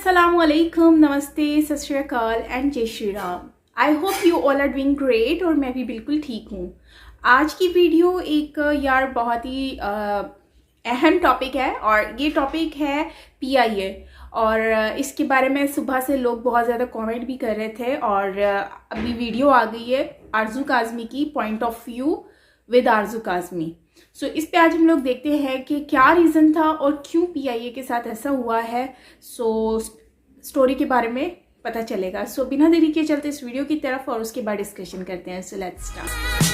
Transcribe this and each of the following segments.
Assalamu alaikum, namaste, सत Shri Akal and जय Shri Ram. I hope you all are doing great और मैं भी बिल्कुल ठीक हूँ। आज की वीडियो एक बहुत ही अहम टॉपिक है और ये टॉपिक है पीआईए। और इसके बारे में सुबह से लोग बहुत ज़्यादा कमेंट भी कर रहे थे और अभी वीडियो आ गई है आरजू काज़मी की पॉइंट ऑफ व्यू विद आरजू काज़मी। सो इस पे आज हम लोग देखते हैं कि क्या रीज़न था और क्यों पीआईए के साथ ऐसा हुआ है। स्टोरी के बारे में पता चलेगा। बिना देरी के चलते इस वीडियो की तरफ और उसके बाद डिस्कशन करते हैं। Let's start.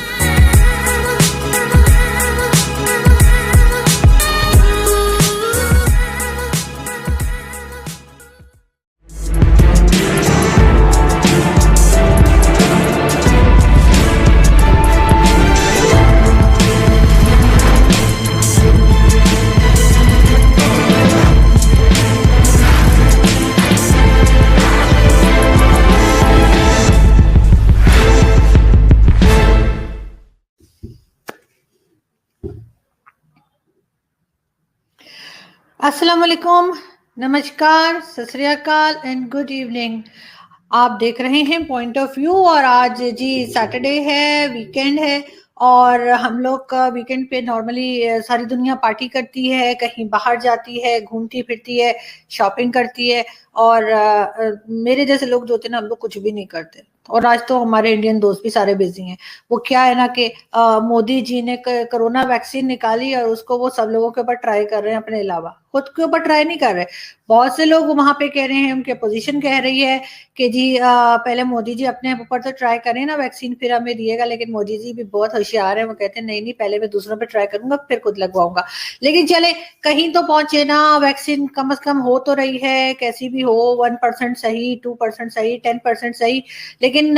अस्सलाम वालेकुम, नमस्कार, सत Shri Akal and good evening. आप देख रहे हैं पॉइंट ऑफ व्यू और आज जी सैटरडे है, वीकेंड है और हम लोग का वीकेंड पे नॉर्मली सारी दुनिया पार्टी करती है, कहीं बाहर जाती है, घूमती फिरती है, शॉपिंग करती है और मेरे जैसे लोग जो होते हैं ना, हम लोग कुछ भी नहीं करते। और आज तो हमारे इंडियन दोस्त भी सारे बिजी हैं। वो क्या है ना कि मोदी जी ने कोरोना वैक्सीन निकाली और उसको वो सब लोगों के ऊपर ट्राई कर रहे हैं, अपने अलावा खुद के ऊपर ट्राई नहीं कर रहे। बहुत से लोग वहां पे कह रहे हैं, उनकी अपोजिशन कह रही है कि जी पहले मोदी जी अपने ऊपर तो ट्राई करें ना वैक्सीन, फिर हमें दिएगा। लेकिन मोदी जी भी बहुत होशियार है, वो कहते हैं नहीं नहीं, पहले मैं दूसरों पे ट्राई करूंगा फिर खुद लगवाऊंगा। लेकिन चले कहीं तो पहुंचे ना, वैक्सीन कम से कम हो तो रही है, कैसी भी हो, 1% सही, 2% सही, 10% सही। लेकिन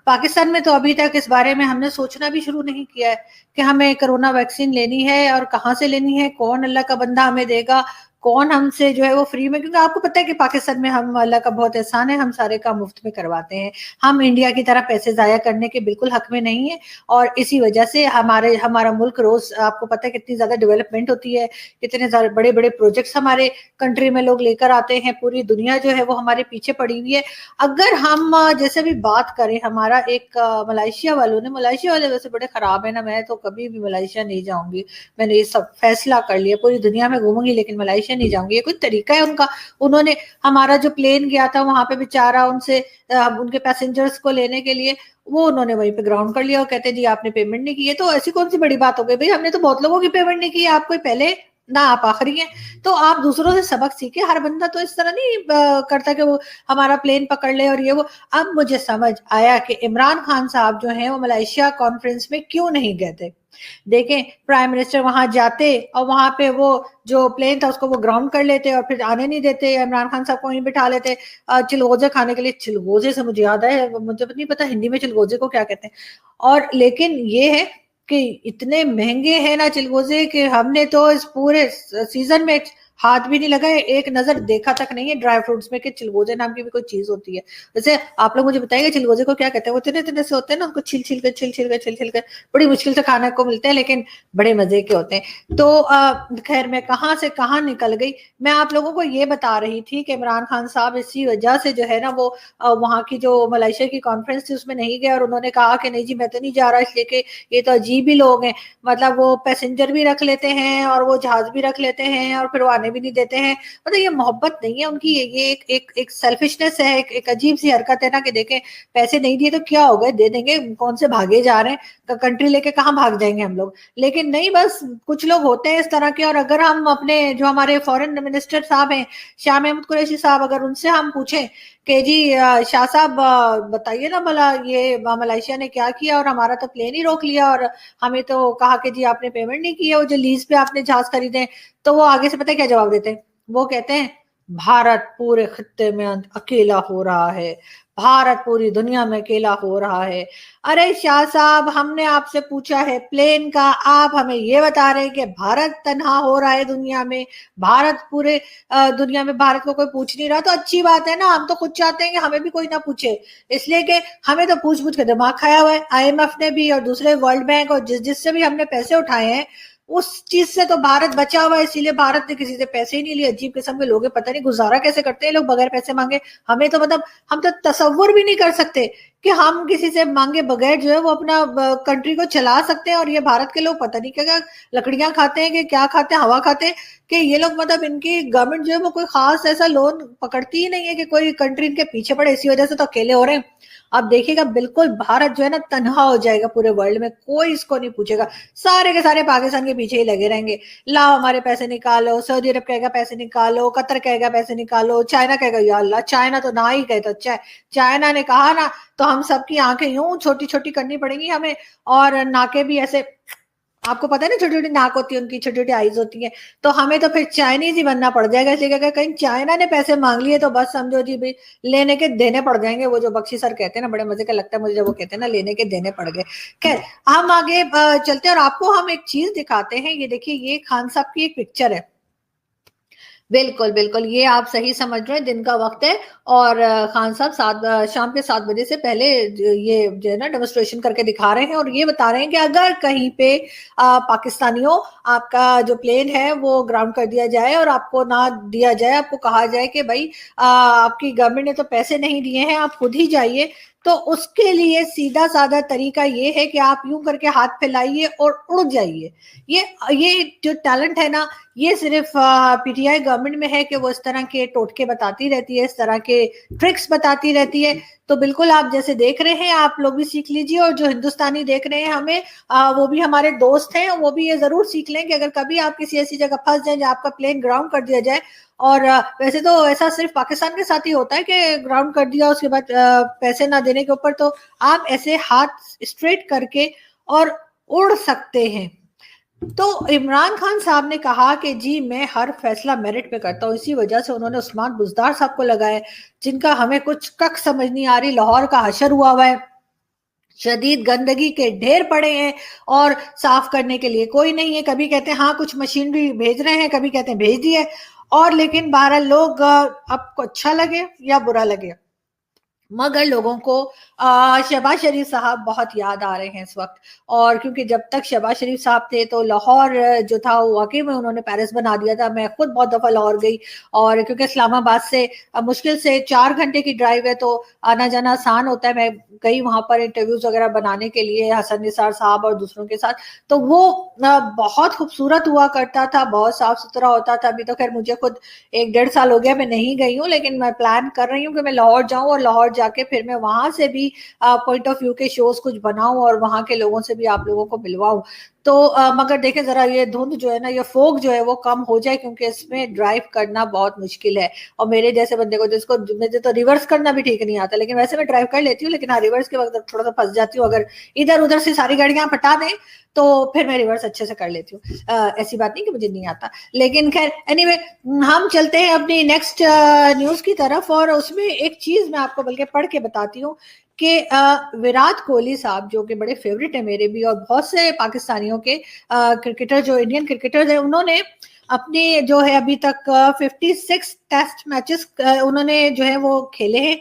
पाकिस्तान में तो अभी तक इस बारे में हमने सोचना भी शुरू नहीं किया है कि हमें कोरोना वैक्सीन लेनी है और कहाँ से लेनी है, कौन अल्लाह का बंदा हमें देगा, कौन हमसे जो है वो फ्री में। क्योंकि आपको पता है कि पाकिस्तान में हम अल्लाह का बहुत एहसान है, हम सारे काम मुफ्त में करवाते हैं। हम इंडिया की तरह पैसे जाया करने के बिल्कुल हक में नहीं है और इसी वजह से हमारा मुल्क रोज, आपको पता है कितनी ज्यादा डेवलपमेंट होती है, कितने सारे बड़े बड़े प्रोजेक्ट्स हमारे कंट्री में लोग लेकर आते हैं। पूरी दुनिया जो है वो हमारे पीछे पड़ी हुई है। अगर हम जैसे भी बात करें, हमारा एक मलेशिया वाले वैसे बड़े खराब है ना, मैं तो कभी भी मलेशिया नहीं जाऊंगी। मैंने ये सब फैसला कर लिया, पूरी दुनिया में घूमूंगी लेकिन मलेशिया नहीं जाऊंगी। ये कोई तरीका है उनका? उन्होंने हमारा जो प्लेन गया था वहां पे बेचारा, उनसे उनके पैसेंजर्स को लेने के लिए वो उन्होंने वहीं पे ग्राउंड कर लिया और कहते जी आपने पेमेंट नहीं की है। तो ऐसी कौन सी बड़ी बात हो गई भाई, हमने तो बहुत लोगों की पेमेंट नहीं की है, आप कोई पहले ना आप आखिरी हैं। तो आप दूसरों से सबक सीखे। हर बंदा तो इस तरह नहीं करता कि वो हमारा प्लेन पकड़ ले और ये वो। अब मुझे समझ आया कि इमरान खान साहब जो हैं वो मलेशिया कॉन्फ्रेंस में क्यों नहीं गए थे। देखें, प्राइम मिनिस्टर वहां जाते और वहां पे वो जो प्लेन था उसको वो ग्राउंड कर लेते और फिर आने नहीं देते, इमरान खान साहब को वहीं बिठा लेते चिलगोजे खाने के लिए। चिलगोजे से मुझे याद है, मुझे नहीं पता हिंदी में चिलगोजे को क्या कहते हैं। और लेकिन ये है कि इतने महंगे हैं ना चिलगोजे कि हमने तो इस पूरे सीजन में हाथ भी नहीं लगाए, एक नजर देखा तक नहीं है ड्राई फ्रूट्स में कि चिलगोजे नाम की भी कोई चीज होती है। वैसे आप लोग मुझे बताइए चिलगोजे को क्या कहते हैं? वो इतने इतने से होते हैं ना, उनको छिल छिल कर बड़ी मुश्किल से खाने को मिलते हैं, लेकिन बड़े मजे के होते हैं। तो खैर, मैं कहाँ से कहाँ निकल गई। मैं आप लोगों को ये बता रही थी कि इमरान खान साहब इसी वजह से जो है ना वो वहां की जो मलेशिया की कॉन्फ्रेंस थी उसमें नहीं गए और उन्होंने कहा कि नहीं जी मैं तो नहीं जा रहा, इसलिए कि ये तो अजीब ही लोग हैं। मतलब वो पैसेंजर भी रख लेते हैं और वो जहाज भी रख लेते हैं और फिर वो आने भी नहीं देते हैं। मतलब ये मोहब्बत नहीं है उनकी, ये एक सेल्फिशनेस है, एक अजीब सी हरकत है ना कि देखें पैसे नहीं दिए तो क्या हो गए, दे देंगे, कौन से भागे जा रहे हैं, कंट्री लेके कहाँ भाग जाएंगे हम लोग। लेकिन नहीं, बस कुछ लोग होते हैं इस तरह के। और अगर हम अपने जो हमारे फॉरेन मिनिस्टर साहब हैं, शाह महमूद कुरैशी साहब, अगर उनसे हम पूछें कि जी शाह साहब बताइए ना भला ये मलेशिया ने क्या किया और हमारा तो प्लेन ही रोक लिया और हमें तो कहा कि जी आपने पेमेंट नहीं की है, वो जो लीज पे आपने जहाज खरीदे। तो वो आगे से पता है क्या जवाब देते हैं? वो कहते हैं भारत पूरे खित्ते में अकेला हो रहा है, भारत पूरी दुनिया में अकेला हो रहा है। अरे शाह साहब, हमने आपसे पूछा है प्लेन का, आप हमें ये बता रहे हैं कि भारत तन्हा हो रहा है दुनिया में, भारत पूरे दुनिया में भारत को कोई पूछ नहीं रहा। तो अच्छी बात है ना, हम तो खुद चाहते हैं कि हमें भी कोई ना पूछे, इसलिए कि हमें तो पूछ पूछ के दिमाग खाया हुआ है। IMF ने भी और दूसरे वर्ल्ड बैंक और जिससे भी हमने पैसे उठाए हैं उस चीज से तो भारत बचा हुआ है, इसीलिए भारत ने किसी से पैसे ही नहीं लिए। अजीब किस्म के लोग हैं, पता नहीं गुजारा कैसे करते हैं लोग बगैर पैसे मांगे। हमें तो मतलब हम तो तसव्वुर भी नहीं कर सकते कि हम किसी से मांगे बगैर जो है वो अपना कंट्री को चला सकते हैं। और ये भारत के लोग पता नहीं क्या क्या लकड़ियां खाते हैं कि क्या खाते हैं, हवा खाते हैं कि ये लोग मतलब इनकी गवर्नमेंट जो है वो कोई खास ऐसा लोन पकड़ती ही नहीं है कि कोई कंट्री इनके पीछे पड़े, इसी वजह से तो अकेले हो रहे हैं। अब देखिएगा बिल्कुल भारत जो है ना तनहा हो जाएगा पूरे वर्ल्ड में, कोई इसको नहीं पूछेगा, सारे के सारे पाकिस्तान के पीछे ही लगे रहेंगे। लाओ हमारे पैसे निकालो, सऊदी अरब कहेगा पैसे निकालो, कतर कहेगा पैसे निकालो, चाइना कहेगा या अल्लाह, चाइना तो ना ही कहे तो अच्छा है। चाइना ने कहा ना तो हम सबकी आंखें यूं छोटी छोटी करनी पड़ेंगी हमें, और नाके भी ऐसे, आपको पता है ना छोटी छोटी नाक होती है उनकी, छोटी छोटी आईज होती है, तो हमें तो फिर चाइनीज ही बनना पड़ जाएगा। इसलिए अगर कहीं चाइना ने पैसे मांग लिए तो बस समझो जी भाई लेने के देने पड़ जाएंगे। वो जो बख्शी सर कहते हैं ना, बड़े मजे का लगता है मुझे जब वो कहते हैं ना लेने के देने पड़ गए। खैर हम आगे चलते हैं और आपको हम एक चीज दिखाते हैं। ये देखिए ये खान साहब की एक पिक्चर है। बिल्कुल बिल्कुल ये आप सही समझ रहे हैं, दिन का वक्त है और खान साहब शाम के 7 बजे से पहले ये जो है ना डेमोस्ट्रेशन करके दिखा रहे हैं और ये बता रहे हैं कि अगर कहीं पे पाकिस्तानियों आपका जो प्लेन है वो ग्राउंड कर दिया जाए और आपको ना दिया जाए, आपको कहा जाए कि भाई आपकी गवर्नमेंट ने तो पैसे नहीं दिए हैं, आप खुद ही जाइए, तो उसके लिए सीधा साधा तरीका ये है कि आप यूं करके हाथ फैलाइए और उड़ जाइए। ये जो टैलेंट है ना, ये सिर्फ पीटीआई गवर्नमेंट में है कि वो इस तरह के टोटके बताती रहती है, इस तरह के ट्रिक्स बताती रहती है। तो बिल्कुल आप जैसे देख रहे हैं आप लोग भी सीख लीजिए, और जो हिंदुस्तानी देख रहे हैं हमें वो भी हमारे दोस्त हैं, वो भी ये जरूर सीख लें कि अगर कभी आप किसी ऐसी जगह फंस जाए जहाँ आपका प्लेन ग्राउंड कर दिया जाए, और वैसे तो ऐसा सिर्फ पाकिस्तान के साथ ही होता है कि ग्राउंड कर दिया उसके बाद पैसे ना देने के ऊपर, तो आप ऐसे हाथ स्ट्रेट करके और उड़ सकते हैं। तो इमरान खान साहब ने कहा कि जी मैं हर फैसला मेरिट पे करता हूँ, इसी वजह से उन्होंने उस्मान बुजदार साहब को लगाया, जिनका हमें कुछ कख समझ नहीं आ रही। लाहौर का हशर हुआ है, शदीद गंदगी के ढेर पड़े हैं और साफ करने के लिए कोई नहीं है। कभी कहते हैं हाँ कुछ मशीनरी भेज रहे हैं, कभी कहते हैं भेज दिए, और लेकिन 12 लोग आपको अच्छा लगे या बुरा लगे, मगर लोगों को शहबाज शरीफ साहब बहुत याद आ रहे हैं इस वक्त। और क्योंकि जब तक शहबाज शरीफ साहब थे तो लाहौर जो था वो वाकई में उन्होंने पेरिस बना दिया था। मैं खुद बहुत दफा लाहौर गई, और क्योंकि इस्लामाबाद से मुश्किल से 4 घंटे की ड्राइव है तो आना जाना आसान होता है। मैं गई वहां पर इंटरव्यूज वगैरह बनाने के लिए हसन निसार साहब और दूसरों के साथ, तो वो बहुत खूबसूरत हुआ करता था, बहुत साफ सुथरा होता था। अभी तो खैर मुझे खुद 1-1.5 साल हो गया मैं नहीं गई हूँ, लेकिन मैं प्लान कर रही हूँ कि मैं लाहौर जाऊँ और लाहौर जाके फिर मैं वहां से भी पॉइंट ऑफ व्यू के शोज कुछ बनाऊं और वहां के लोगों से भी आप लोगों को मिलवाऊं। तो मगर देखें जरा ये धुंध जो है ना, ये फोग जो है वो कम हो जाए, क्योंकि इसमें ड्राइव करना बहुत मुश्किल है। और मेरे जैसे बंदे को जिसको मुझे तो रिवर्स करना भी ठीक नहीं आता, लेकिन वैसे मैं ड्राइव कर लेती हूँ, लेकिन हाँ रिवर्स के वक्त थोड़ा सा फंस जाती हूँ। अगर इधर उधर से सारी गाड़ियां हटा दें तो फिर मैं रिवर्स अच्छे से कर लेती हूँ। ऐसी बात नहीं कि मुझे नहीं आता, लेकिन खैर एनीवे हम चलते हैं अपनी नेक्स्ट न्यूज की तरफ। और उसमें एक चीज मैं आपको बल्कि पढ़ के बताती हूँ कि विराट कोहली साहब जो कि बड़े फेवरेट है मेरे भी और बहुत से पाकिस्तानियों के क्रिकेटर, जो इंडियन क्रिकेटर्स हैं, उन्होंने अपने जो है अभी तक 56 टेस्ट मैचेस उन्होंने जो है वो खेले हैं,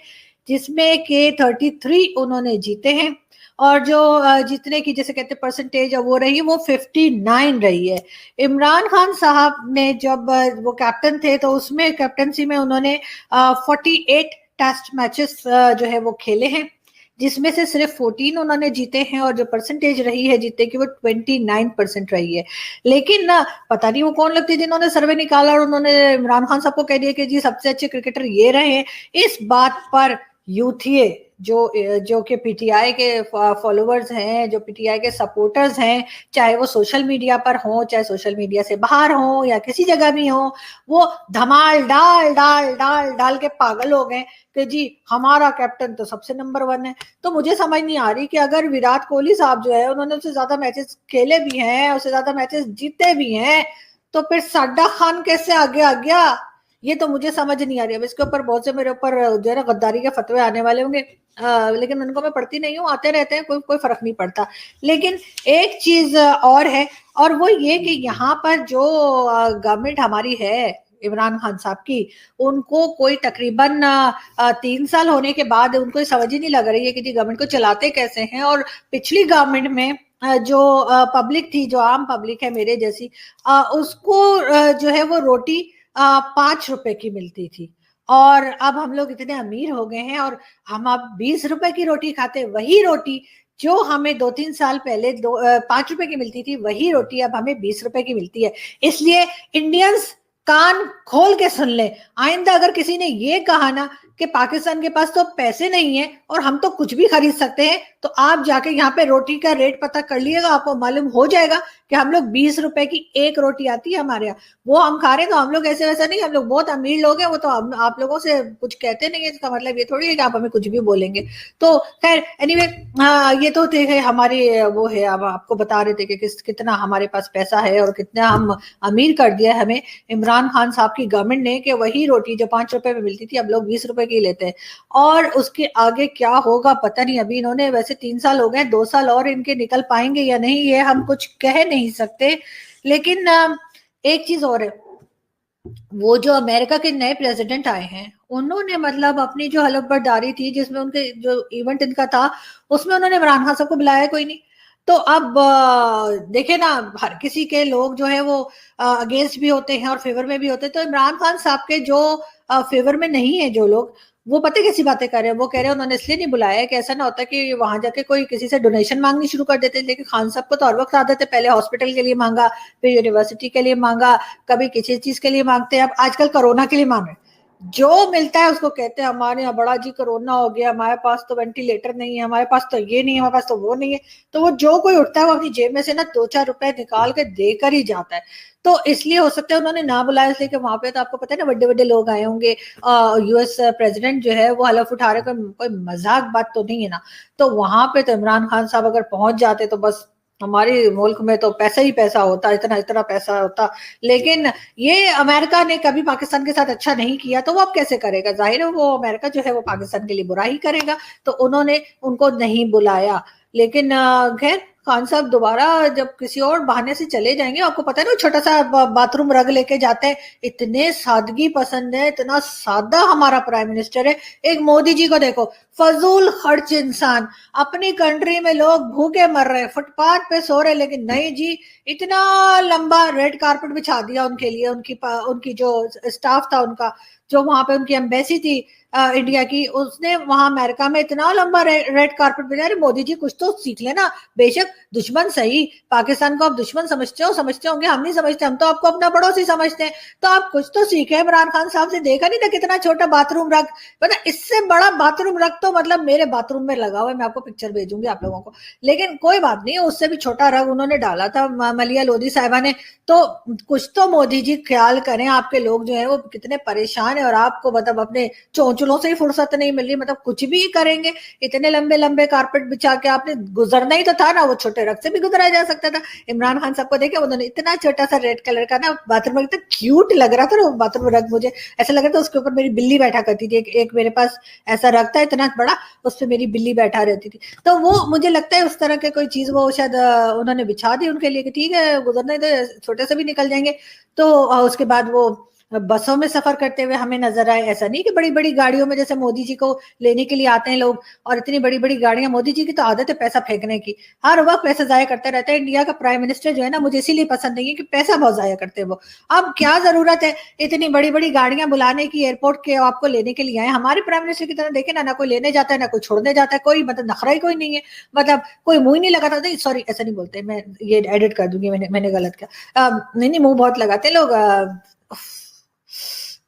जिसमें के 33 उन्होंने जीते हैं। और जो जीतने की जैसे कहते परसेंटेज वो रही वो 59 रही है। इमरान खान साहब ने जब वो कैप्टन थे तो उसमें कैप्टनसी में उन्होंने 48 टेस्ट मैचेस जो है वो खेले हैं, जिसमें से सिर्फ 14 उन्होंने जीते हैं, और जो परसेंटेज रही है जीतने की वो 29% रही है। लेकिन ना पता नहीं वो कौन लगती है जिन्होंने सर्वे निकाला और उन्होंने इमरान खान साहब को कह दिया कि जी सबसे अच्छे क्रिकेटर ये रहे हैं। इस बात पर यूथिए जो कि पीटीआई के फॉलोअर्स हैं, जो पीटीआई के सपोर्टर्स हैं, चाहे वो सोशल मीडिया पर हों, चाहे सोशल मीडिया से बाहर हों या किसी जगह भी हों, वो धमाल डाल डाल डाल डाल के पागल हो गए कि जी हमारा कैप्टन तो सबसे नंबर 1 है। तो मुझे समझ नहीं आ रही कि अगर विराट कोहली साहब जो है उन्होंने उससे ज्यादा मैचेस खेले भी हैं, उससे ज्यादा मैचेस जीते भी हैं, तो फिर साड्डा खान कैसे आगे आ गया, ये तो मुझे समझ नहीं आ रही। अब इसके ऊपर बहुत से मेरे ऊपर जो है ना गद्दारी के फतवे आने वाले होंगे, लेकिन उनको मैं पढ़ती नहीं हूँ, आते रहते हैं, कोई फर्क नहीं पड़ता। लेकिन एक चीज और है, और वो ये कि यहाँ पर जो गवर्नमेंट हमारी है इमरान खान साहब की, उनको कोई तकरीबन 3 साल होने के बाद उनको समझ ही नहीं लग रही है कि जी गवर्नमेंट को चलाते कैसे हैं। और पिछली गवर्नमेंट में जो पब्लिक थी, जो आम पब्लिक है मेरे जैसी, उसको जो है वो रोटी 5 रुपए की मिलती थी। और अब हम लोग इतने अमीर हो गए हैं और हम अब 20 रुपए की रोटी खाते। वही रोटी जो हमें 2-3 साल पहले 5 रुपए की मिलती थी, वही रोटी अब हमें 20 रुपए की मिलती है। इसलिए इंडियंस कान खोल के सुन ले। आइंदा अगर किसी ने ये कहा ना कि पाकिस्तान के पास तो पैसे नहीं है और हम तो कुछ भी खरीद सकते हैं, तो आप जाके यहाँ पे रोटी का रेट पता कर लिएगा, आपको मालूम हो जाएगा कि हम लोग 20 रुपए की एक रोटी आती है हमारे यहाँ, वो हम खा रहे हैं। तो हम लोग ऐसे वैसा नहीं, हम लोग बहुत अमीर लोग हैं, वो तो आप लोगों से कुछ कहते नहीं है, इसका मतलब ये थोड़ी है कि आप हमें कुछ भी बोलेंगे। तो खैर एनीवे, ये तो थे हमारी वो है, अब आपको बता रहे थे कि कितना हमारे पास पैसा है और कितना हम अमीर कर दिया है हमें इमरान खान साहब की गवर्नमेंट ने, कि वही रोटी जो 5 रुपए में मिलती थी अब लोग 20 रुपए की लेते हैं। और उसके आगे क्या होगा पता नहीं। अभी इन्होंने वैसे 3 साल हो गए, 2 साल और इनके निकल पाएंगे या नहीं ये हम कुछ कह नहीं सकते। लेकिन एक चीज और है, वो जो अमेरिका के नए प्रेसिडेंट आए हैं, उन्होंने मतलब अपनी जो हलफबर्दारी थी, जिसमें उनके जो इवेंट इनका था, उसमें उन्होंने इमरान खान साहब को बुलाया कोई नहीं। तो अब देखे ना, हर किसी के लोग जो है वो अगेंस्ट भी होते हैं और फेवर में भी होते हैं। तो इमरान खान साहब के जो फेवर में नहीं है जो लोग, वो पता कैसी बातें कर रहे हैं। वो कह रहे हैं उन्होंने इसलिए नहीं बुलाया कि ऐसा ना होता कि वहां जाके कोई किसी से डोनेशन मांगनी शुरू कर देते। लेकिन खान साहब को तो हर वक्त आदत है, पहले हॉस्पिटल के लिए मांगा, फिर यूनिवर्सिटी के लिए मांगा, कभी किसी चीज के लिए मांगते हैं, अब आजकल कोरोना के लिए मांग रहे हैं। जो मिलता है उसको कहते हैं हमारे यहाँ बड़ा जी कोरोना हो गया, हमारे पास तो वेंटिलेटर नहीं है, हमारे पास तो ये नहीं है, हमारे पास तो वो नहीं है। तो वो जो कोई उठता है वो अपनी जेब में से ना 2-4 रुपए निकाल के देकर ही जाता है। तो इसलिए हो सकता है उन्होंने ना बुलाया, इसलिए कि वहां पे तो आपको पता है ना, बड़े बड़े लोग आए होंगे। यूएस प्रेसिडेंट जो है वो हलफ उठा रहे, कोई मजाक बात तो नहीं है ना। तो वहां पे तो इमरान खान साहब अगर पहुंच जाते तो बस हमारे मुल्क में तो पैसा ही पैसा होता, इतना इतना पैसा होता। लेकिन ये अमेरिका ने कभी पाकिस्तान के साथ अच्छा नहीं किया, तो वो अब कैसे करेगा? जाहिर है वो अमेरिका जो है वो पाकिस्तान के लिए बुरा ही करेगा। तो उन्होंने उनको नहीं बुलाया। लेकिन खैर, खान साहब दोबारा जब किसी और बहाने से चले जाएंगे, आपको पता है ना, छोटा सा बाथरूम रग लेके जाते हैं। इतने सादगी पसंद है, इतना सादा हमारा प्राइम मिनिस्टर है। एक मोदी जी को देखो, फजूल खर्च इंसान। अपनी कंट्री में लोग भूखे मर रहे, फुटपाथ पे सो रहे, लेकिन नहीं जी, इतना लंबा रेड कारपेट बिछा दिया उनके लिए। उनकी जो स्टाफ था उनका, जो वहां पे उनकी एम्बेसी थी इंडिया की, उसने वहां अमेरिका में इतना लंबा रेड कारपेट बिछाया। मोदी जी कुछ तो सीख लेना। बेशक दुश्मन सही, पाकिस्तान को आप दुश्मन समझते होंगे, हम नहीं समझते, हम तो आपको अपना पड़ोसी समझते हैं। तो आप कुछ तो सीखे इमरान खान साहब से। देखा नहीं था कितना छोटा बाथरूम रख, मतलब इससे बड़ा बाथरूम रख तो मतलब मेरे बाथरूम में लगा हुआ है। मैं आपको पिक्चर भेजूंगी आप लोगों को। लेकिन कोई बात नहीं, उससे भी छोटा रग उन्होंने डाला था मलिया लोधी साहिबा ने। तो कुछ तो मोदी जी ख्याल करें, आपके लोग जो है वो कितने परेशान है और आपको मतलब अपने चोंचलों से ही फुर्सत नहीं मिल रही, मतलब कुछ भी करेंगे। इतने लंबे लंबे कारपेट बिछा के आपने गुजरना ही तो था ना, वो छोटे रग से भी गुजरा जा सकता था। इमरान खान साहब को देखे, उन्होंने इतना छोटा सा रेड कलर का ना बाथरूम, इतना क्यूट लग रहा था ना बाथरूम रग। मुझे ऐसा लग रहा था उसके ऊपर मेरी बिल्ली बैठा करती थी। एक मेरे पास ऐसा रग था इतना बड़ा, उस पर मेरी बिल्ली बैठा रहती थी। तो वो मुझे लगता है उस तरह के कोई चीज वो शायद उन्होंने बिछा दी उनके लिए कि ठीक है गुजरने तो छोटे से भी निकल जाएंगे। तो उसके बाद वो बसों में सफर करते हुए हमें नजर आए। ऐसा नहीं कि बड़ी बड़ी गाड़ियों में जैसे मोदी जी को लेने के लिए आते हैं लोग, और इतनी बड़ी बड़ी गाड़ियां। मोदी जी की तो आदत है पैसा फेंकने की, हर वक्त पैसा जाया करते रहते हैं। इंडिया का प्राइम मिनिस्टर जो है ना, मुझे इसीलिए पसंद नहीं है कि पैसा बहुत जाया करते हैं वो। अब क्या जरूरत है इतनी बड़ी बड़ी गाड़ियां बुलाने की एयरपोर्ट के, आपको लेने के लिए आए। हमारे प्राइम मिनिस्टर की तरह देखे ना कोई लेने जाता है ना कोई छोड़ने जाता है, कोई मतलब नखरा ही कोई नहीं है, मतलब कोई मुंह ही नहीं लगाता। नहीं सॉरी, ऐसा नहीं बोलते, मैं ये एडिट कर दूंगी, मैंने गलत किया। नहीं, मुंह बहुत लगाते लोग।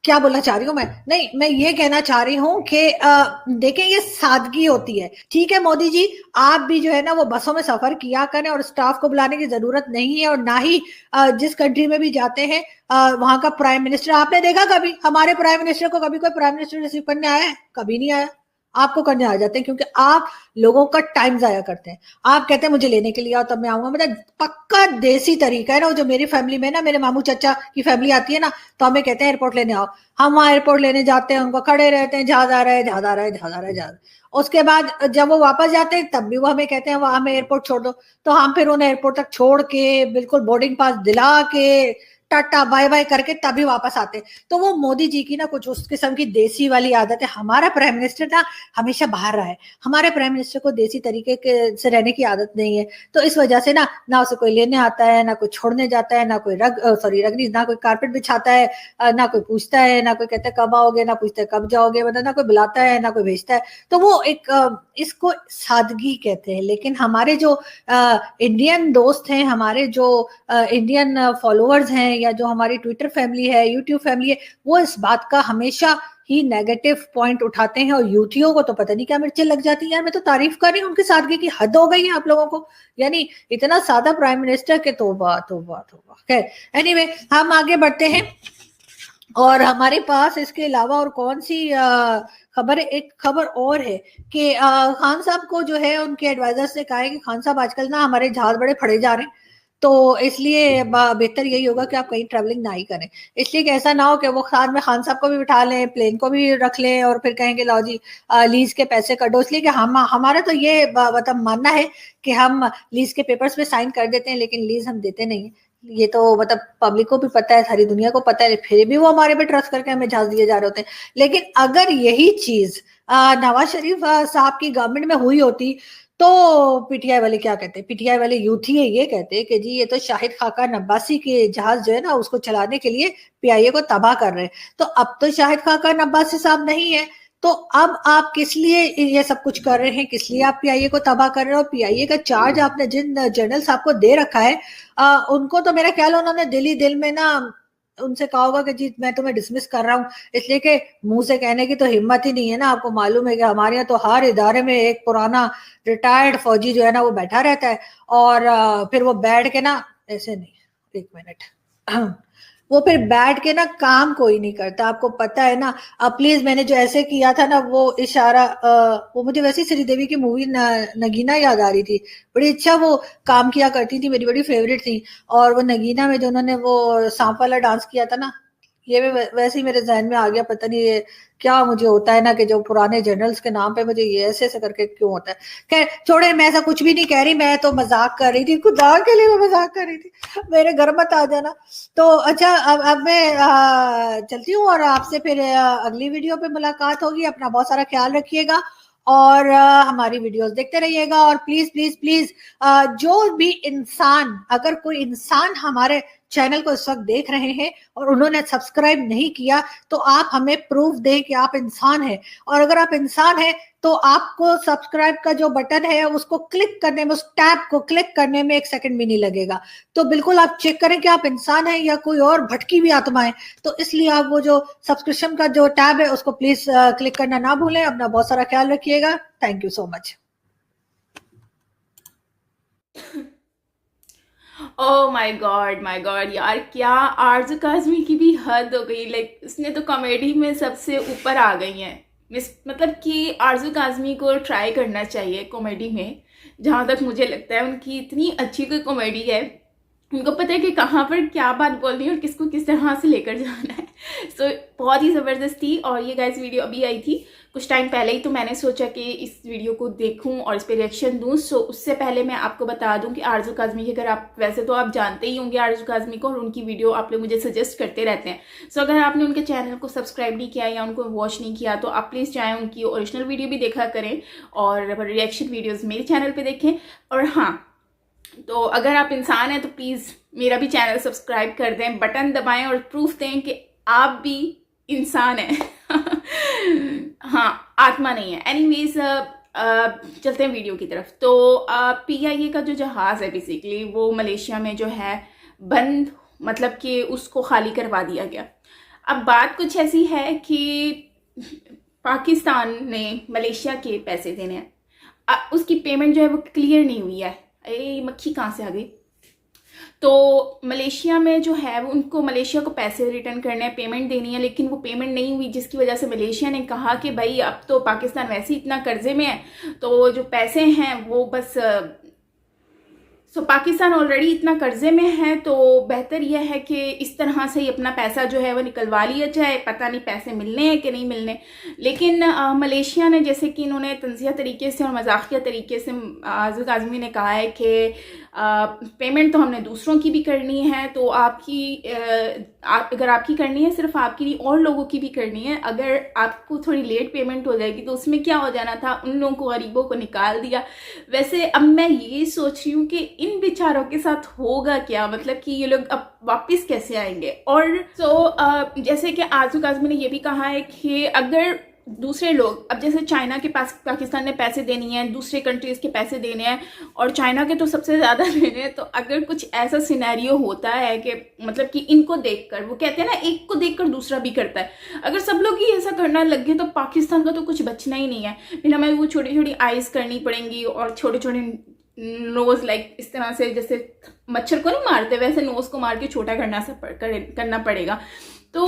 क्या बोलना चाह रही हूँ मैं ये कहना चाह रही हूँ कि देखें, ये सादगी होती है। ठीक है मोदी जी, आप भी जो है ना वो बसों में सफर किया करें और स्टाफ को बुलाने की जरूरत नहीं है। और ना ही जिस कंट्री में भी जाते हैं वहां का प्राइम मिनिस्टर, आपने देखा कभी हमारे प्राइम मिनिस्टर को? कभी कोई प्राइम मिनिस्टर रिसीव करने आया है? कभी नहीं आया। आपको करने आ जाते हैं क्योंकि आप लोगों का टाइम जाया करते हैं। आप कहते हैं मुझे लेने के लिए आओ तब मैं आऊंगा, मतलब पक्का देसी तरीका है ना। जो मेरी फैमिली में ना, मेरे मामू चाचा की फैमिली आती है ना, तो हमें कहते हैं एयरपोर्ट लेने आओ। हम वहां एयरपोर्ट लेने जाते हैं, उनको खड़े रहते हैं, जहाज आ रहा है, जहाज आ रहा है, जहाज आ रहा है, जहाज। उसके बाद जब वो वापस जाते हैं तब भी वो हमें कहते हैं वहां हमें एयरपोर्ट छोड़ दो। तो हम फिर उन्हें एयरपोर्ट तक छोड़ के बिल्कुल बोर्डिंग पास दिला के टाटा बाय बाय करके तभी वापस आते। तो वो मोदी जी की ना कुछ उस किस्म की देसी वाली आदत है। हमारा प्राइम मिनिस्टर ना हमेशा बाहर रहा है, हमारे प्राइम मिनिस्टर को देसी तरीके से रहने की आदत नहीं है। तो इस वजह से ना उसे कोई लेने आता है, ना कोई छोड़ने जाता है, ना कोई रग नहीं, ना कोई कारपेट बिछाता है, ना कोई पूछता है, ना कोई कहता है कब आओगे, ना पूछता है कब जाओगे, मतलब ना कोई बुलाता है, ना कोई भेजता है। तो वो एक इसको सादगी कहते हैं। लेकिन हमारे जो इंडियन दोस्त हैं, हमारे जो इंडियन फॉलोअर्स हैं, या जो हमारी ट्विटर फैमिली है, यूट्यूब फैमिली है, वो इस बात का हमेशा ही नेगेटिव पॉइंट उठाते हैं। और यूटियों को तो पता नहीं क्या मिर्चें लग जाती हैं। यार मैं तो तारीफ कर रही हूँ उनकी सादगी की, हद हो गई है आप लोगों को। यानी इतना सादा प्राइम मिनिस्टर के तौबा तौबा तौबा। खैर एनीवे, हम आगे बढ़ते हैं। और हमारे पास इसके अलावा और कौन सी खबर है? एक खबर और है कि खान साहब को जो है उनके एडवाइजर्स ने कहा है कि खान साहब आजकल ना हमारे जहाज बड़े फड़े जा रहे हैं, तो इसलिए बेहतर यही होगा कि आप कहीं ट्रैवलिंग ना ही करें। इसलिए कि ऐसा ना हो कि वो साथ में खान साहब को भी बिठा लें, प्लेन को भी रख लें, और फिर कहेंगे लो जी लीज के पैसे कटो। इसलिए कि हमारा तो ये मतलब मानना है कि हम लीज के पेपर्स पे साइन कर देते हैं, लेकिन लीज हम देते नहीं है। ये तो मतलब पब्लिक को भी पता है, सारी दुनिया को पता है, फिर भी वो हमारे पे ट्रस्ट करके हमें जहाज दिए जा रहे होते हैं। लेकिन अगर यही चीज नवाज शरीफ साहब की गवर्नमेंट में हुई होती, तो पीटीआई वाले क्या कहते हैं? पीटीआई वाले यूथ ही ये कहते हैं कि जी ये तो शाहिद खाकान अब्बासी के जहाज जो है ना, उसको चलाने के लिए पीआईए को तबाह कर रहे हैं। तो अब तो शाहिद खाकान अब्बासी साहब नहीं है, तो अब आप किस लिए ये सब कुछ कर रहे हैं? किस लिए आप पीआईए को तबाह कर रहे हो? पीआईए का चार्ज आपने जिन जनरल साहब को दे रखा है, उनको तो मेरा ख्याल उन्होंने दिल ही दिल में ना उनसे कहा होगा कि जी मैं तुम्हें डिसमिस कर रहा हूँ, इसलिए कि मुंह से कहने की तो हिम्मत ही नहीं है ना। आपको मालूम है कि हमारे यहाँ तो हर इदारे में एक पुराना रिटायर्ड फौजी जो है ना वो बैठा रहता है, और फिर वो बैठ के ना ऐसे नहीं, एक मिनट, वो फिर बैठ के ना काम कोई नहीं करता, आपको पता है ना। अब प्लीज, मैंने जो ऐसे किया था ना वो इशारा, वो मुझे वैसे श्रीदेवी की मूवी नगीना याद आ रही थी। बड़ी अच्छा वो काम किया करती थी, मेरी बड़ी फेवरेट थी। और वो नगीना में जो उन्होंने वो सांप वाला डांस किया था ना, ये वैसे ही मेरे जहन में आ गया। पता नहीं ये क्या मुझे होता है ना कि जो पुराने जनरल्स के नाम पे मुझे ये ऐसे ऐसे करके क्यों होता है। खैर छोड़े, मैं ऐसा कुछ भी नहीं कह रही, मैं तो मजाक कर रही थी, खुदा के लिए मैं मजाक कर रही थी, मेरे घर मत आ जाना। तो अच्छा, अब मैं चलती हूँ, और आपसे फिर अगली वीडियो पे मुलाकात होगी। अपना बहुत सारा ख्याल रखिएगा, और हमारी वीडियोस देखते रहिएगा। और प्लीज प्लीज प्लीज, जो भी इंसान, अगर कोई इंसान हमारे चैनल को इस वक्त देख रहे हैं और उन्होंने सब्सक्राइब नहीं किया, तो आप हमें प्रूफ दें कि आप इंसान हैं। और अगर आप इंसान हैं तो आपको सब्सक्राइब का जो बटन है उसको क्लिक करने में, उस टैब को क्लिक करने में 1 सेकंड भी नहीं लगेगा। तो बिल्कुल आप चेक करें कि आप इंसान हैं या कोई और भटकी हुई आत्मा है। तो इसलिए आप वो जो सब्सक्रिप्शन का जो टैब है उसको प्लीज क्लिक करना ना भूलें। अपना बहुत सारा ख्याल रखिएगा। Thank you so much. Oh my God यार, क्या आरज़ू काज़मी की भी हद हो गई। लाइक उसने तो कॉमेडी में सबसे ऊपर आ गई हैं। मतलब कि आरज़ू काज़मी को ट्राई करना चाहिए कॉमेडी में। जहाँ तक मुझे लगता है उनकी इतनी अच्छी कोई कॉमेडी है, उनको पता है कि कहाँ पर क्या बात बोलनी है और किसको किस तरह से लेकर जाना है। सो बहुत ही ज़बरदस्त थी। और ये गाइस वीडियो अभी आई थी कुछ टाइम पहले ही, तो मैंने सोचा कि इस वीडियो को देखूं और इस पर रिएक्शन दूं। सो उससे पहले मैं आपको बता दूं कि आरज़ू काज़मी की, अगर आप वैसे तो आप जानते ही होंगे आरज़ू काज़मी को, और उनकी वीडियो आप लोग मुझे सजेस्ट करते रहते हैं। सो अगर आपने उनके चैनल को सब्सक्राइब नहीं किया या उनको वॉच नहीं किया, तो आप प्लीज़ चाहें उनकी ओरिजिनल वीडियो भी देखा करें और रिएक्शन वीडियोज़ मेरे चैनल पर देखें। और हाँ, तो अगर आप इंसान हैं तो प्लीज़ मेरा भी चैनल सब्सक्राइब कर दें, बटन दबाएं और प्रूफ दें कि आप भी इंसान हैं। हाँ, आत्मा नहीं है। एनीवेज, चलते हैं वीडियो की तरफ। तो पीआईए का जो जहाज़ है बेसिकली वो मलेशिया में जो है बंद, मतलब कि उसको खाली करवा दिया गया। अब बात कुछ ऐसी है कि पाकिस्तान ने मलेशिया के पैसे देने हैं, उसकी पेमेंट जो है वो क्लियर नहीं हुई है। ये मक्खी कहाँ से आ गई? तो मलेशिया में जो है वो उनको मलेशिया को पैसे रिटर्न करने हैं, पेमेंट देनी है, लेकिन वो पेमेंट नहीं हुई, जिसकी वजह से मलेशिया ने कहा कि भाई अब तो पाकिस्तान वैसे ही इतना कर्जे में है, तो जो पैसे हैं वो बस पाकिस्तान ऑलरेडी इतना कर्जे में है, तो बेहतर यह है कि इस तरह से ही अपना पैसा जो है वो निकलवा लिया जाए। पता नहीं पैसे मिलने हैं कि नहीं मिलने। लेकिन मलेशिया ने, जैसे कि इन्होंने तंज़िया तरीके से और मजाकिया तरीके से आरज़ू काज़मी ने कहा है कि पेमेंट तो हमने दूसरों की भी करनी है, तो अगर आपकी करनी है सिर्फ आपकी नहीं और लोगों की भी करनी है। अगर आपको थोड़ी लेट पेमेंट हो जाएगी तो उसमें क्या हो जाना था, उन लोगों को, गरीबों को निकाल दिया। वैसे अब मैं ये सोच रही हूँ कि इन बेचारों के साथ होगा क्या, मतलब कि ये लोग अब वापस कैसे आएंगे। और जैसे कि आजू काज़मी ने ये भी कहा है कि अगर दूसरे लोग, अब जैसे चाइना के पास पाकिस्तान ने पैसे देने हैं, दूसरे कंट्रीज के पैसे देने हैं और चाइना के तो सबसे ज़्यादा देने हैं, तो अगर कुछ ऐसा सिनेरियो होता है कि मतलब कि इनको देखकर, वो कहते हैं ना एक को देखकर दूसरा भी करता है, अगर सब लोग ही ऐसा करना लग गए तो पाकिस्तान का तो कुछ बचना ही नहीं है। फिर हमें वो छोटी छोटी आइज करनी पड़ेंगी और छोटे छोटे नोज, लाइक इस तरह से जैसे मच्छर को नहीं मारते वैसे नोज को मार के छोटा करना पड़ेगा। तो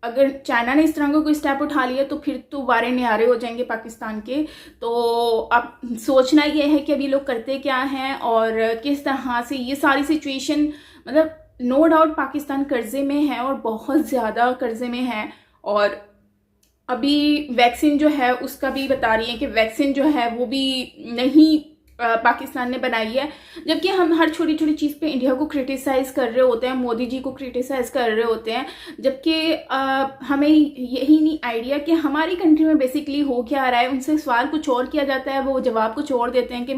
अगर चाइना ने इस तरह का कोई स्टेप उठा लिया तो फिर तो वारे न्यारे हो जाएंगे पाकिस्तान के। तो अब सोचना ये है कि अभी लोग करते क्या हैं और किस तरह से ये सारी सिचुएशन, मतलब नो डाउट पाकिस्तान कर्जे में है और बहुत ज़्यादा कर्जे में है। और अभी वैक्सीन जो है उसका भी बता रही है कि वैक्सीन जो है वो भी नहीं पाकिस्तान ने बनाई है, जबकि हम हर छोटी छोटी चीज़ पे इंडिया को क्रिटिसाइज कर रहे होते हैं, मोदी जी को क्रिटिसाइज कर रहे होते हैं, जबकि हमें यही नहीं आइडिया कि हमारी कंट्री में बेसिकली हो क्या रहा है। उनसे सवाल कुछ और किया जाता है, वो जवाब कुछ और देते हैं कि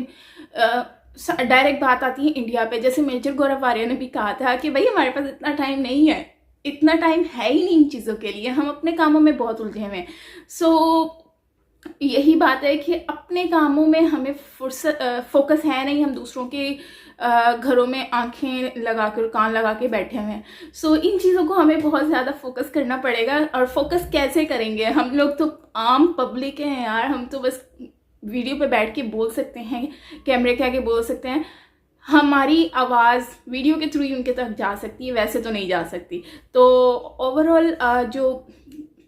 डायरेक्ट बात आती है इंडिया पे। जैसे मेजर गौरव आर्या ने भी कहा था कि भाई हमारे पास इतना टाइम नहीं है, इतना टाइम है ही नहीं इन चीज़ों के लिए, हम अपने कामों में बहुत उलझे हुए हैं। सो यही बात है कि अपने कामों में हमें फोकस है नहीं, हम दूसरों के घरों में आंखें लगा कर, कान लगा के बैठे हुए हैं। सो इन चीज़ों को हमें बहुत ज़्यादा फोकस करना पड़ेगा। और फोकस कैसे करेंगे, हम लोग तो आम पब्लिक हैं यार, हम तो बस वीडियो पे बैठ के बोल सकते हैं, कैमरे के आगे बोल सकते हैं, हमारी आवाज़ वीडियो के थ्रू ही उनके तक जा सकती है, वैसे तो नहीं जा सकती। तो ओवरऑल जो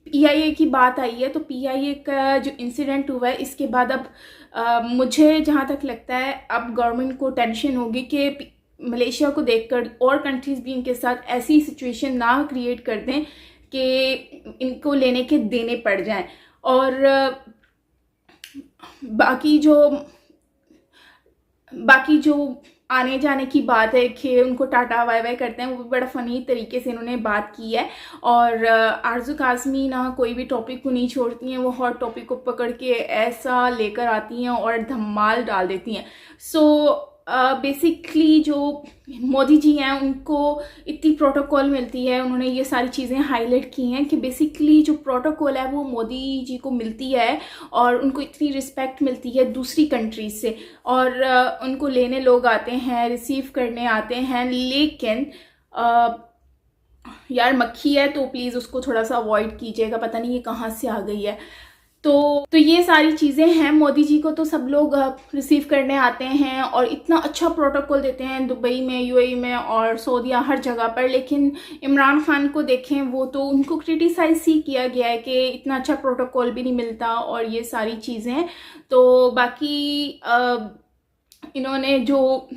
PIA की बात आई है, तो PIA का जो इंसिडेंट हुआ है इसके बाद अब मुझे जहाँ तक लगता है अब गवर्नमेंट को टेंशन होगी कि मलेशिया को देखकर और कंट्रीज़ भी इनके साथ ऐसी सिचुएशन ना क्रिएट कर दें कि इनको लेने के देने पड़ जाएं। और बाकी जो आने जाने की बात है कि उनको टाटा बाय बाय करते हैं, वो भी बड़ा फ़नी तरीके से इन्होंने बात की है। और आरजू काज़मी ना कोई भी टॉपिक को नहीं छोड़ती हैं, वो हर टॉपिक को पकड़ के ऐसा लेकर आती हैं और धमाल डाल देती हैं। सो बेसिकली जो मोदी जी हैं उनको इतनी प्रोटोकॉल मिलती है, उन्होंने ये सारी चीज़ें हाईलाइट की हैं कि बेसिकली जो प्रोटोकॉल है वो मोदी जी को मिलती है और उनको इतनी रिस्पेक्ट मिलती है दूसरी कंट्रीज से, और उनको लेने लोग आते हैं, रिसीव करने आते हैं। लेकिन यार मक्खी है तो प्लीज़ उसको थोड़ा सा अवॉइड कीजिएगा, पता नहीं ये कहाँ से आ गई है। तो ये सारी चीज़ें हैं। मोदी जी को तो सब लोग रिसीव करने आते हैं और इतना अच्छा प्रोटोकॉल देते हैं दुबई में, UAE में और सऊदीया, हर जगह पर। लेकिन इमरान खान को देखें, वो तो उनको क्रिटिसाइज ही किया गया है कि इतना अच्छा प्रोटोकॉल भी नहीं मिलता और ये सारी चीज़ें। तो बाकी इन्होंने जो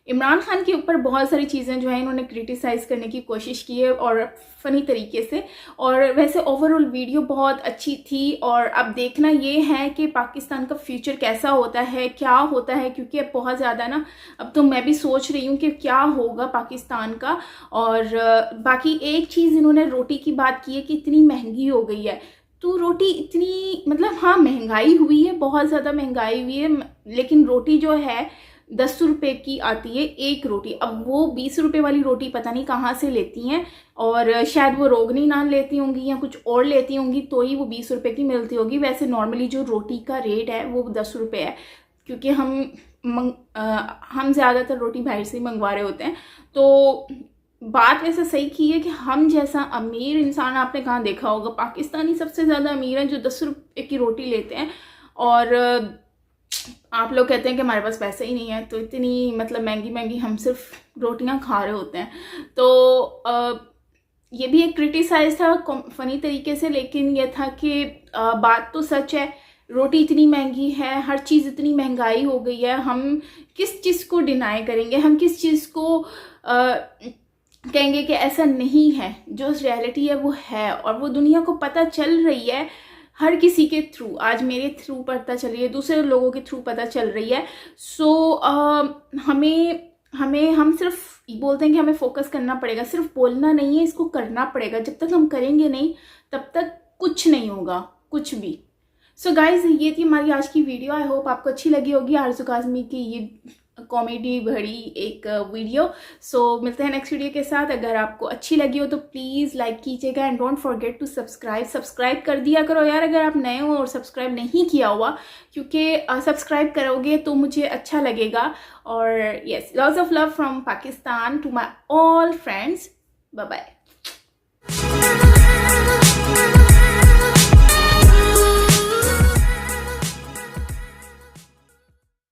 इमरान खान के ऊपर बहुत सारी चीज़ें जो है इन्होंने क्रिटिसाइज़ करने की कोशिश की है और फ़नी तरीके से। और वैसे ओवरऑल वीडियो बहुत अच्छी थी। और अब देखना ये है कि पाकिस्तान का फ्यूचर कैसा होता है, क्या होता है, क्योंकि अब बहुत ज़्यादा ना, अब तो मैं भी सोच रही हूँ कि क्या होगा पाकिस्तान का। और बाकी एक चीज़ इन्होंने रोटी की बात की है कि इतनी महंगी हो गई है। तो रोटी इतनी, मतलब हाँ महंगाई हुई है, बहुत ज़्यादा महंगाई हुई है, लेकिन रोटी जो है 10 रुपये की आती है एक रोटी। अब वो 20 रुपये वाली रोटी पता नहीं कहाँ से लेती हैं, और शायद वो रोगनी नान लेती होंगी या कुछ और लेती होंगी तो ही वो 20 रुपये की मिलती होगी। वैसे नॉर्मली जो रोटी का रेट है वो 10 रुपये है, क्योंकि हम ज़्यादातर रोटी बाहर से ही मंगवा रहे होते हैं। तो बात वैसे सही की है कि हम जैसा अमीर इंसान आपने कहाँ देखा होगा, पाकिस्तानी सबसे ज़्यादा अमीर हैं जो 10 रुपये की रोटी लेते हैं। और आप लोग कहते हैं कि हमारे पास पैसे ही नहीं है, तो इतनी मतलब महंगी महंगी हम सिर्फ रोटियां खा रहे होते हैं। तो ये भी एक क्रिटिसाइज था फ़नी तरीके से, लेकिन ये था कि बात तो सच है, रोटी इतनी महंगी है, हर चीज़ इतनी महंगाई हो गई है, हम किस चीज़ को डिनाई करेंगे, हम किस चीज़ को कहेंगे कि ऐसा नहीं है। जो रियलिटी है वो है और वो दुनिया को पता चल रही है। हर किसी के थ्रू, आज मेरे थ्रू पता चल रही है, दूसरे लोगों के थ्रू पता चल रही है। सो हम सिर्फ बोलते हैं कि हमें फोकस करना पड़ेगा, सिर्फ बोलना नहीं है, इसको करना पड़ेगा। जब तक हम करेंगे नहीं तब तक कुछ नहीं होगा, कुछ भी। सो गाइज, ये थी हमारी आज की वीडियो। आई होप आपको अच्छी लगी होगी आरज़ू काज़मी की ये कॉमेडी भरी एक वीडियो। सो मिलते हैं नेक्स्ट वीडियो के साथ। अगर आपको अच्छी लगी हो तो प्लीज़ लाइक कीजिएगा and don't forget to subscribe कर दिया करो यार, अगर आप नए हो और सब्सक्राइब नहीं किया हुआ, क्योंकि सब्सक्राइब करोगे तो मुझे अच्छा लगेगा। और yes, lots of love from Pakistan to my all friends. Bye bye.